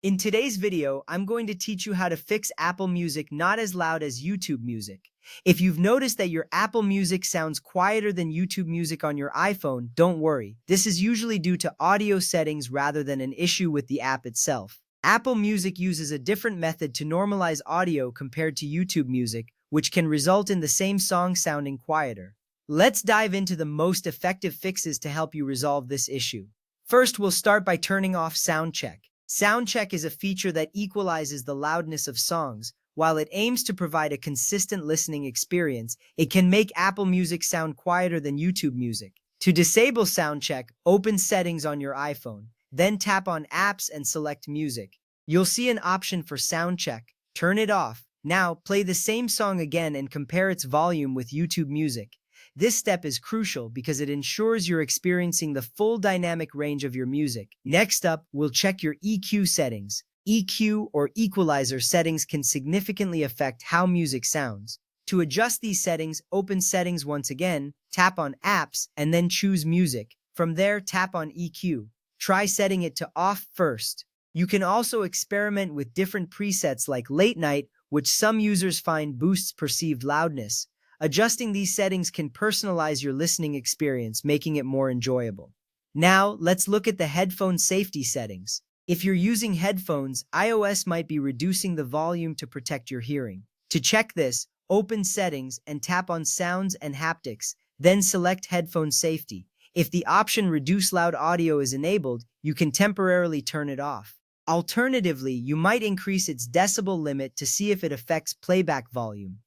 In today's video, I'm going to teach you how to fix Apple Music not as loud as YouTube Music. If you've noticed that your Apple Music sounds quieter than YouTube Music on your iPhone, don't worry. This is usually due to audio settings rather than an issue with the app itself. Apple Music uses a different method to normalize audio compared to YouTube Music, which can result in the same song sounding quieter. Let's dive into the most effective fixes to help you resolve this issue. First, we'll start by turning off Sound Check. Sound check is a feature that equalizes the loudness of songs. While it aims to provide a consistent listening experience, it can make Apple Music sound quieter than YouTube Music. To disable sound check, open Settings on your iPhone, then tap on Apps and select Music. You'll see an option for sound check. Turn it off. Now, play the same song again and compare its volume with YouTube Music. This step is crucial because it ensures you're experiencing the full dynamic range of your music. Next up, we'll check your EQ settings. EQ or equalizer settings can significantly affect how music sounds. To adjust these settings, open Settings once again, tap on Apps, and then choose Music. From there, tap on EQ. Try setting it to off first. You can also experiment with different presets like Late Night, which some users find boosts perceived loudness. Adjusting these settings can personalize your listening experience, making it more enjoyable. Now, let's look at the headphone safety settings. If you're using headphones, iOS might be reducing the volume to protect your hearing. To check this, open Settings and tap on Sounds and Haptics, then select Headphone Safety. If the option Reduce Loud Audio is enabled, you can temporarily turn it off. Alternatively, you might increase its decibel limit to see if it affects playback volume.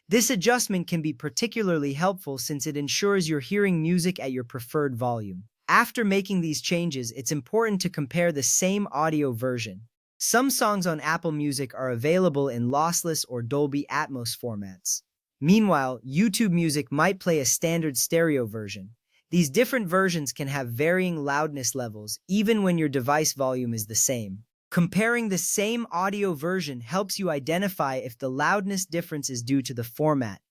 This adjustment can be particularly helpful since it ensures you're hearing music at your preferred volume. After making these changes, it's important to compare the same audio version. Some songs on Apple Music are available in lossless or Dolby Atmos formats. Meanwhile, YouTube Music might play a standard stereo version. These different versions can have varying loudness levels, even when your device volume is the same. Comparing the same audio version helps you identify if the loudness difference is due to the format.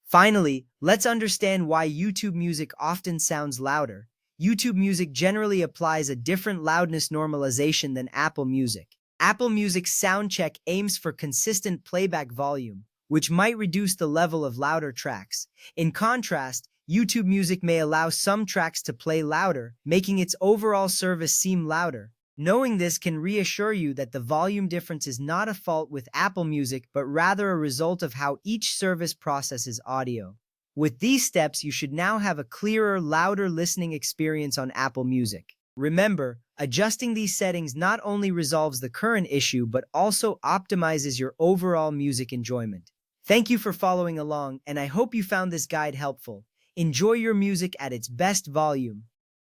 Finally, let's understand why YouTube Music often sounds louder. YouTube Music generally applies a different loudness normalization than Apple Music. Apple Music's sound check aims for consistent playback volume, which might reduce the level of louder tracks. In contrast, YouTube Music may allow some tracks to play louder, making its overall service seem louder. Knowing this can reassure you that the volume difference is not a fault with Apple Music, but rather a result of how each service processes audio. With these steps, you should now have a clearer, louder listening experience on Apple Music. Remember, adjusting these settings not only resolves the current issue, but also optimizes your overall music enjoyment. Thank you for following along, and I hope you found this guide helpful. Enjoy your music at its best volume.